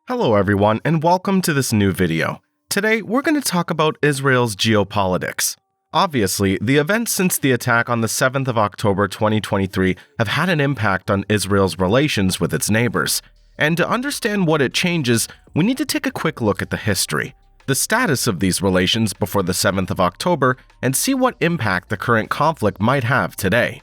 Hello everyone and welcome to this new video. Today we're going to talk about Israel's geopolitics. Obviously, the events since the attack on the 7th of October 2023 have had an impact on Israel's relations with its neighbors. And to understand what it changes, we need to take a quick look at the history, the status of these relations before the 7th of October, and see what impact the current conflict might have today.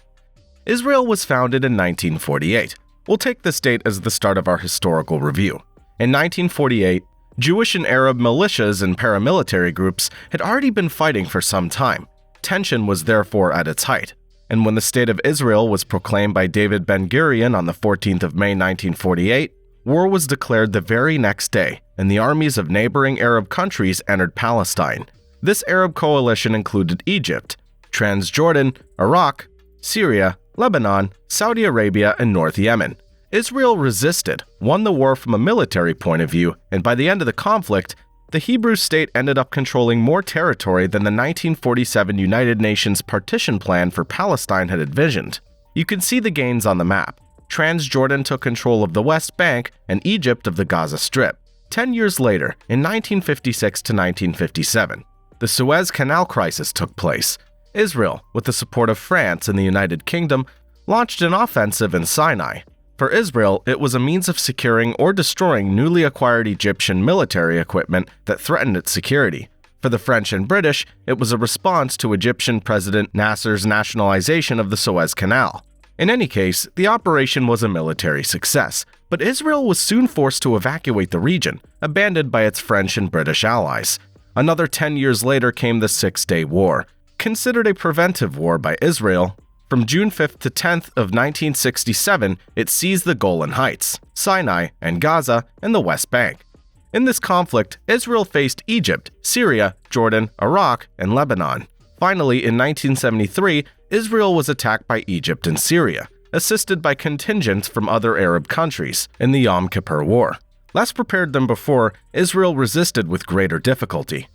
Israel was founded in 1948. We'll take this date as the start of our historical review. In 1948, Jewish and Arab militias and paramilitary groups had already been fighting for some time. Tension was therefore at its height. And when the State of Israel was proclaimed by David Ben-Gurion on the 14th of May 1948, war was declared the very next day, and the armies of neighboring Arab countries entered Palestine. This Arab coalition included Egypt, Transjordan, Iraq, Syria, Lebanon, Saudi Arabia, and North Yemen. Israel resisted, won the war from a military point of view, and by the end of the conflict, the Hebrew state ended up controlling more territory than the 1947 United Nations partition plan for Palestine had envisioned. You can see the gains on the map. Transjordan took control of the West Bank and Egypt of the Gaza Strip. 10 years later, in 1956 to 1957, the Suez Canal crisis took place. Israel, with the support of France and the United Kingdom, launched an offensive in Sinai. For Israel, it was a means of securing or destroying newly acquired Egyptian military equipment that threatened its security. For the French and British, it was a response to Egyptian President Nasser's nationalization of the Suez Canal. In any case, the operation was a military success, but Israel was soon forced to evacuate the region, abandoned by its French and British allies. Another 10 years later came the Six-Day War, considered a preventive war by Israel. From June 5th to 10th of 1967, it seized the Golan Heights, Sinai and Gaza, and the West Bank. In this conflict, Israel faced Egypt, Syria, Jordan, Iraq, and Lebanon. Finally, in 1973, Israel was attacked by Egypt and Syria, assisted by contingents from other Arab countries in the Yom Kippur War. Less prepared than before, Israel resisted with greater difficulty.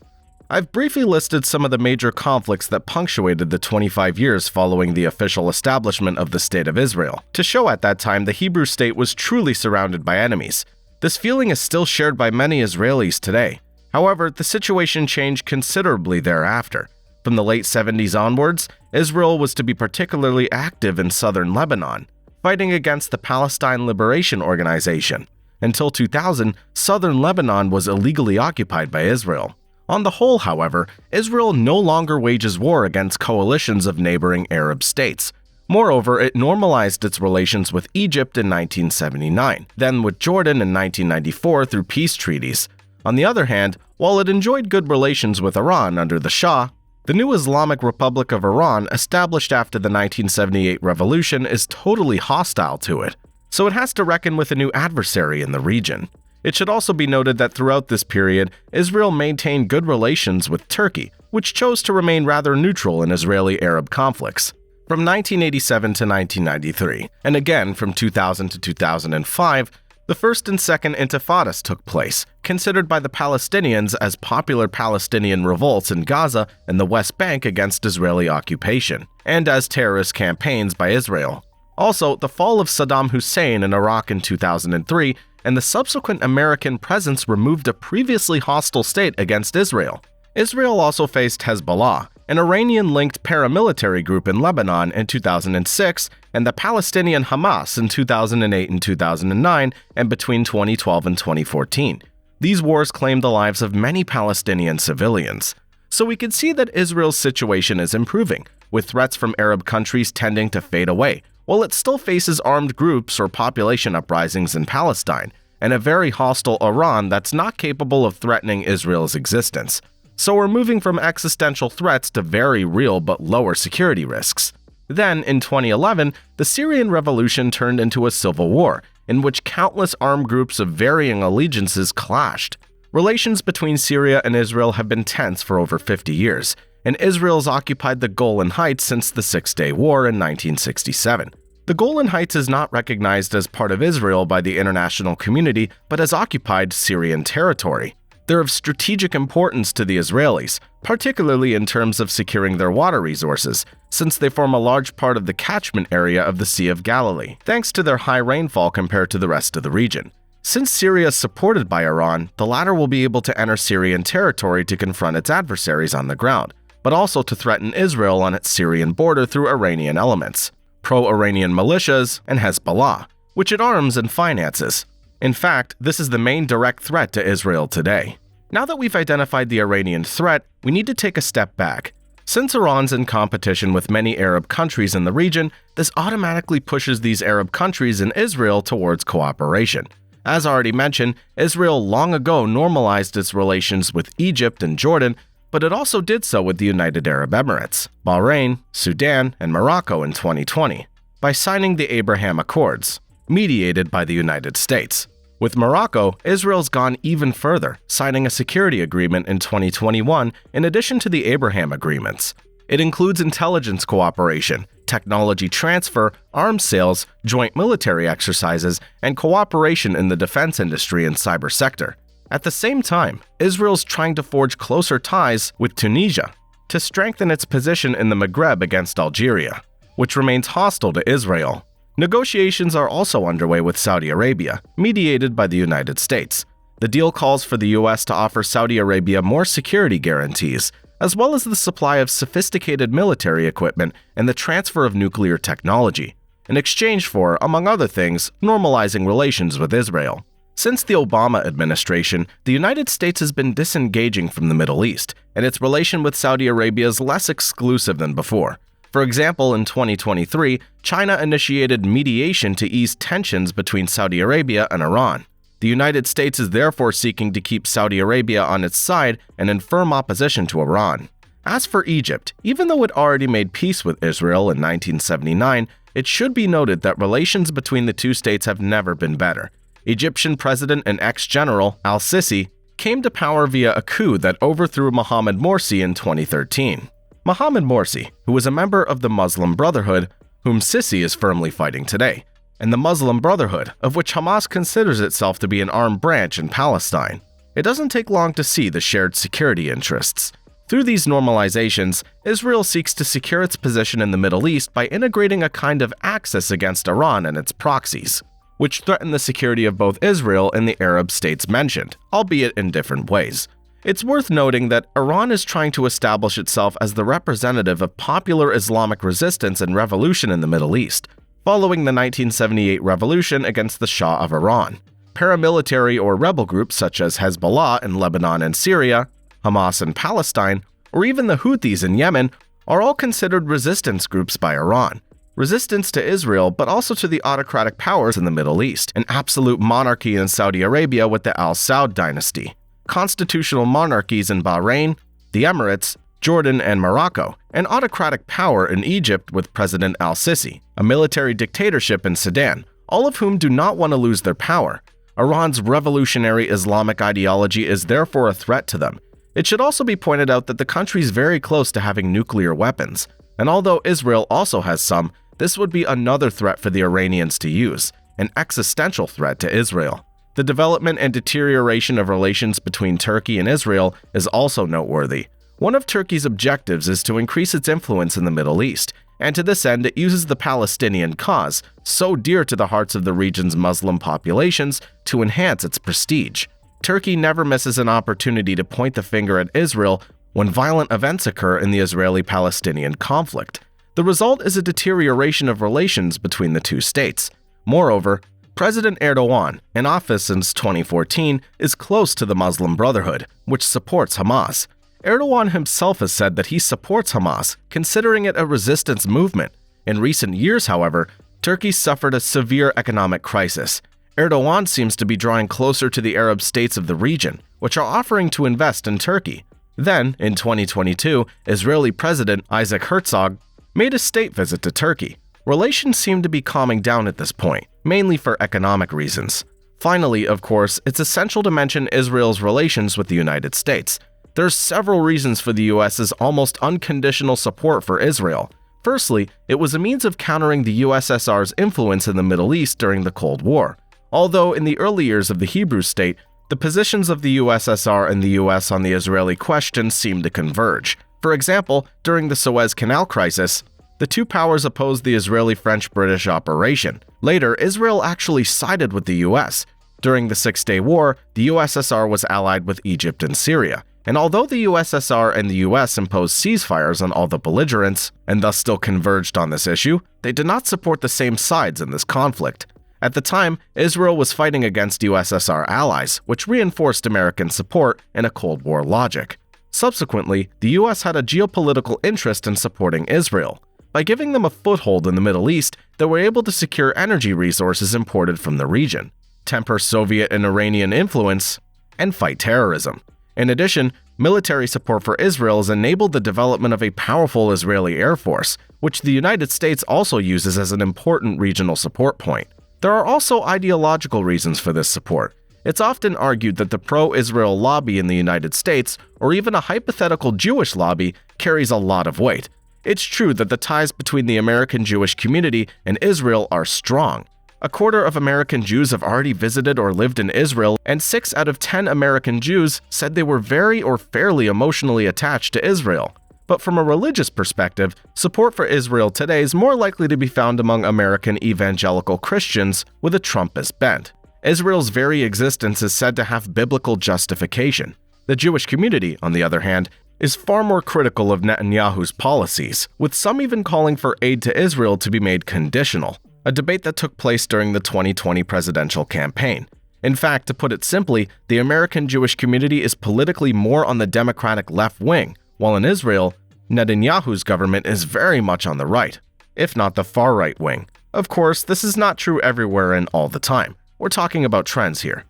I've briefly listed some of the major conflicts that punctuated the 25 years following the official establishment of the State of Israel, to show at that time the Hebrew state was truly surrounded by enemies. This feeling is still shared by many Israelis today. However, the situation changed considerably thereafter. From the late 70s onwards, Israel was to be particularly active in southern Lebanon, fighting against the Palestine Liberation Organization. Until 2000, southern Lebanon was illegally occupied by Israel. On the whole, however, Israel no longer wages war against coalitions of neighboring Arab states. Moreover, it normalized its relations with Egypt in 1979, then with Jordan in 1994 through peace treaties. On the other hand, while it enjoyed good relations with Iran under the Shah, the new Islamic Republic of Iran, established after the 1978 revolution, is totally hostile to it, so it has to reckon with a new adversary in the region. It should also be noted that throughout this period, Israel maintained good relations with Turkey, which chose to remain rather neutral in Israeli-Arab conflicts. From 1987 to 1993, and again from 2000 to 2005, the First and Second Intifadas took place, considered by the Palestinians as popular Palestinian revolts in Gaza and the West Bank against Israeli occupation, and as terrorist campaigns by Israel. Also, the fall of Saddam Hussein in Iraq in 2003 and the subsequent American presence removed a previously hostile state against Israel. Israel also faced Hezbollah, an Iranian-linked paramilitary group in Lebanon in 2006, and the Palestinian Hamas in 2008 and 2009, and between 2012 and 2014. These wars claimed the lives of many Palestinian civilians. So we can see that Israel's situation is improving, with threats from Arab countries tending to fade away, while it still faces armed groups or population uprisings in Palestine, and a very hostile Iran that's not capable of threatening Israel's existence. So we're moving from existential threats to very real but lower security risks. Then, in 2011, the Syrian revolution turned into a civil war, in which countless armed groups of varying allegiances clashed. Relations between Syria and Israel have been tense for over 50 years, and Israel's occupied the Golan Heights since the Six-Day War in 1967. The Golan Heights is not recognized as part of Israel by the international community, but as occupied Syrian territory. They're of strategic importance to the Israelis, particularly in terms of securing their water resources, since they form a large part of the catchment area of the Sea of Galilee, thanks to their high rainfall compared to the rest of the region. Since Syria is supported by Iran, the latter will be able to enter Syrian territory to confront its adversaries on the ground, but also to threaten Israel on its Syrian border through Iranian elements, pro-Iranian militias, and Hezbollah, which it arms and finances. In fact, this is the main direct threat to Israel today. Now that we've identified the Iranian threat, we need to take a step back. Since Iran's in competition with many Arab countries in the region, this automatically pushes these Arab countries and Israel towards cooperation. As already mentioned, Israel long ago normalized its relations with Egypt and Jordan, but it also did so with the United Arab Emirates, Bahrain, Sudan, and Morocco in 2020 by signing the Abraham Accords, mediated by the United States. With Morocco, Israel's gone even further, signing a security agreement in 2021 in addition to the Abraham Agreements. It includes intelligence cooperation, technology transfer, arms sales, joint military exercises, and cooperation in the defense industry and cyber sector. At the same time, Israel's trying to forge closer ties with Tunisia to strengthen its position in the Maghreb against Algeria, which remains hostile to Israel. Negotiations are also underway with Saudi Arabia, mediated by the United States. The deal calls for the US to offer Saudi Arabia more security guarantees, as well as the supply of sophisticated military equipment and the transfer of nuclear technology, in exchange for, among other things, normalizing relations with Israel. Since the Obama administration, the United States has been disengaging from the Middle East, and its relation with Saudi Arabia is less exclusive than before. For example, in 2023, China initiated mediation to ease tensions between Saudi Arabia and Iran. The United States is therefore seeking to keep Saudi Arabia on its side and in firm opposition to Iran. As for Egypt, even though it already made peace with Israel in 1979, it should be noted that relations between the two states have never been better. Egyptian President and ex-general al-Sisi came to power via a coup that overthrew Mohamed Morsi in 2013. Mohamed Morsi, who was a member of the Muslim Brotherhood, whom Sisi is firmly fighting today, and the Muslim Brotherhood, of which Hamas considers itself to be an armed branch in Palestine. It doesn't take long to see the shared security interests. Through these normalizations, Israel seeks to secure its position in the Middle East by integrating a kind of axis against Iran and its proxies, which threaten the security of both Israel and the Arab states mentioned, albeit in different ways. It's worth noting that Iran is trying to establish itself as the representative of popular Islamic resistance and revolution in the Middle East, following the 1978 revolution against the Shah of Iran. Paramilitary or rebel groups such as Hezbollah in Lebanon and Syria, Hamas in Palestine, or even the Houthis in Yemen are all considered resistance groups by Iran. Resistance to Israel, but also to the autocratic powers in the Middle East, an absolute monarchy in Saudi Arabia with the Al Saud dynasty, constitutional monarchies in Bahrain, the Emirates, Jordan, and Morocco, an autocratic power in Egypt with President al-Sisi, a military dictatorship in Sudan, all of whom do not want to lose their power. Iran's revolutionary Islamic ideology is therefore a threat to them. It should also be pointed out that the country is very close to having nuclear weapons, and although Israel also has some, this would be another threat for the Iranians to use, an existential threat to Israel. The development and deterioration of relations between Turkey and Israel is also noteworthy. One of Turkey's objectives is to increase its influence in the Middle East, and to this end it uses the Palestinian cause, so dear to the hearts of the region's Muslim populations, to enhance its prestige. Turkey never misses an opportunity to point the finger at Israel when violent events occur in the Israeli-Palestinian conflict. The result is a deterioration of relations between the two states. Moreover, President Erdogan, in office since 2014, is close to the Muslim Brotherhood, which supports Hamas. Erdogan himself has said that he supports Hamas, considering it a resistance movement. In recent years, however, Turkey suffered a severe economic crisis. Erdogan seems to be drawing closer to the Arab states of the region, which are offering to invest in Turkey. Then, in 2022, Israeli President Isaac Herzog made a state visit to Turkey. Relations seem to be calming down at this point, mainly for economic reasons. Finally, of course, it's essential to mention Israel's relations with the United States. There are several reasons for the US's almost unconditional support for Israel. Firstly, it was a means of countering the USSR's influence in the Middle East during the Cold War. Although in the early years of the Hebrew state, the positions of the USSR and the US on the Israeli question seemed to converge. For example, during the Suez Canal crisis, the two powers opposed the Israeli-French-British operation. Later, Israel actually sided with the US. During the Six-Day War, the USSR was allied with Egypt and Syria, and although the USSR and the US imposed ceasefires on all the belligerents, and thus still converged on this issue, they did not support the same sides in this conflict. At the time, Israel was fighting against USSR allies, which reinforced American support and a Cold War logic. Subsequently, the US had a geopolitical interest in supporting Israel. By giving them a foothold in the Middle East, they were able to secure energy resources imported from the region, temper Soviet and Iranian influence, and fight terrorism. In addition, military support for Israel has enabled the development of a powerful Israeli Air Force, which the United States also uses as an important regional support point. There are also ideological reasons for this support. It's often argued that the pro-Israel lobby in the United States, or even a hypothetical Jewish lobby, carries a lot of weight. It's true that the ties between the American Jewish community and Israel are strong. A quarter of American Jews have already visited or lived in Israel, and 6 out of 10 American Jews said they were very or fairly emotionally attached to Israel. But from a religious perspective, support for Israel today is more likely to be found among American evangelical Christians with a Trumpist bent. Israel's very existence is said to have biblical justification. The Jewish community, on the other hand, is far more critical of Netanyahu's policies, with some even calling for aid to Israel to be made conditional, a debate that took place during the 2020 presidential campaign. In fact, to put it simply, the American Jewish community is politically more on the Democratic left wing, while in Israel, Netanyahu's government is very much on the right, if not the far right wing. Of course, this is not true everywhere and all the time. We're talking about trends here.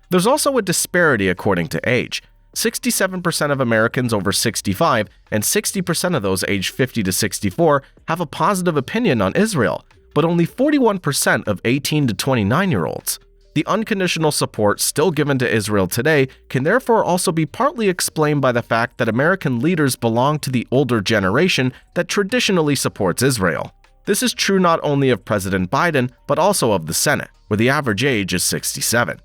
There's also a disparity according to age. 67% of Americans over 65 and 60% of those aged 50 to 64 have a positive opinion on Israel, but only 41% of 18 to 29-year-olds. The unconditional support still given to Israel today can therefore also be partly explained by the fact that American leaders belong to the older generation that traditionally supports Israel. This is true not only of President Biden, but also of the Senate, where the average age is 67.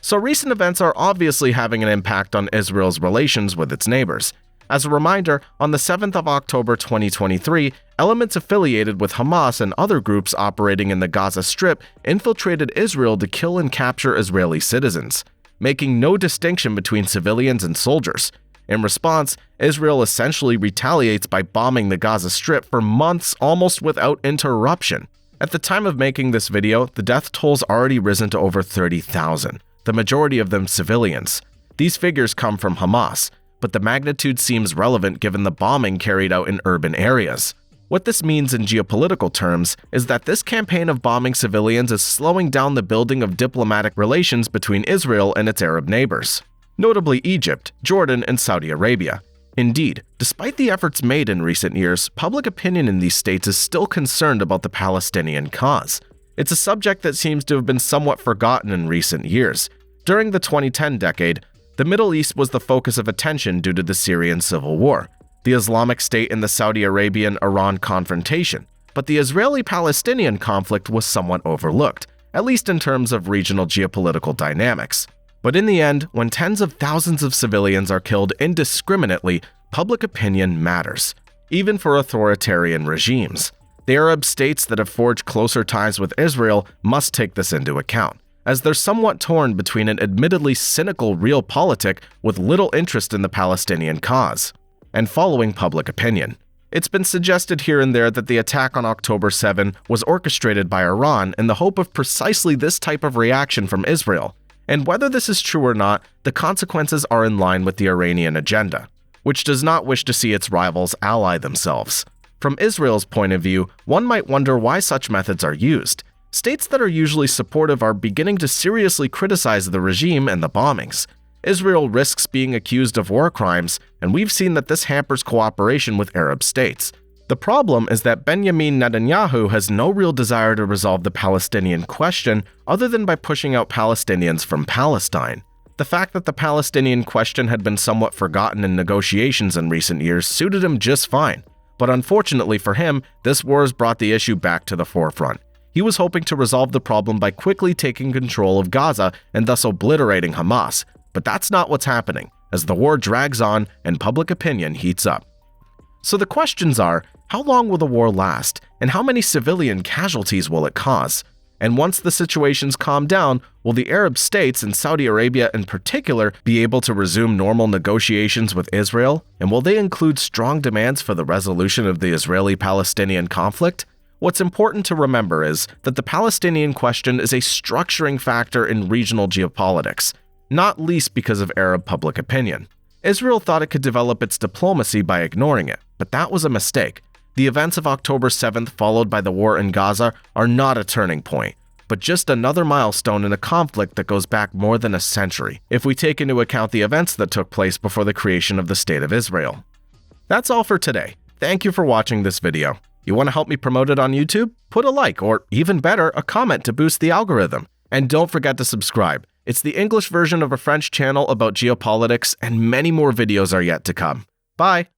So recent events are obviously having an impact on Israel's relations with its neighbors. As a reminder, on the 7th of October 2023, elements affiliated with Hamas and other groups operating in the Gaza Strip infiltrated Israel to kill and capture Israeli citizens, making no distinction between civilians and soldiers. In response, Israel essentially retaliates by bombing the Gaza Strip for months almost without interruption. At the time of making this video, the death toll's already risen to over 30,000, the majority of them civilians. These figures come from Hamas, but the magnitude seems relevant given the bombing carried out in urban areas. What this means in geopolitical terms is that this campaign of bombing civilians is slowing down the building of diplomatic relations between Israel and its Arab neighbors, notably Egypt, Jordan, and Saudi Arabia. Indeed, despite the efforts made in recent years, public opinion in these states is still concerned about the Palestinian cause. It's a subject that seems to have been somewhat forgotten in recent years. During the 2010 decade, the Middle East was the focus of attention due to the Syrian civil war, the Islamic State and the Saudi Arabian-Iran confrontation, but the Israeli-Palestinian conflict was somewhat overlooked, at least in terms of regional geopolitical dynamics. But in the end, when tens of thousands of civilians are killed indiscriminately, public opinion matters, even for authoritarian regimes. The Arab states that have forged closer ties with Israel must take this into account, as they're somewhat torn between an admittedly cynical realpolitik with little interest in the Palestinian cause, and following public opinion. It's been suggested here and there that the attack on October 7 was orchestrated by Iran in the hope of precisely this type of reaction from Israel. And whether this is true or not, the consequences are in line with the Iranian agenda, which does not wish to see its rivals ally themselves. From Israel's point of view, one might wonder why such methods are used. States that are usually supportive are beginning to seriously criticize the regime and the bombings. Israel risks being accused of war crimes, and we've seen that this hampers cooperation with Arab states. The problem is that Benjamin Netanyahu has no real desire to resolve the Palestinian question other than by pushing out Palestinians from Palestine. The fact that the Palestinian question had been somewhat forgotten in negotiations in recent years suited him just fine. But unfortunately for him, this war has brought the issue back to the forefront. He was hoping to resolve the problem by quickly taking control of Gaza and thus obliterating Hamas. But that's not what's happening, as the war drags on and public opinion heats up. So the questions are, how long will the war last, and how many civilian casualties will it cause? And once the situations calm down, will the Arab states and Saudi Arabia in particular be able to resume normal negotiations with Israel? And will they include strong demands for the resolution of the Israeli-Palestinian conflict? What's important to remember is that the Palestinian question is a structuring factor in regional geopolitics, not least because of Arab public opinion. Israel thought it could develop its diplomacy by ignoring it, but that was a mistake. The events of October 7th, followed by the war in Gaza, are not a turning point, but just another milestone in a conflict that goes back more than a century, if we take into account the events that took place before the creation of the State of Israel. That's all for today. Thank you for watching this video. You want to help me promote it on YouTube? Put a like, or even better, a comment to boost the algorithm. And don't forget to subscribe. It's the English version of a French channel about geopolitics, and many more videos are yet to come. Bye!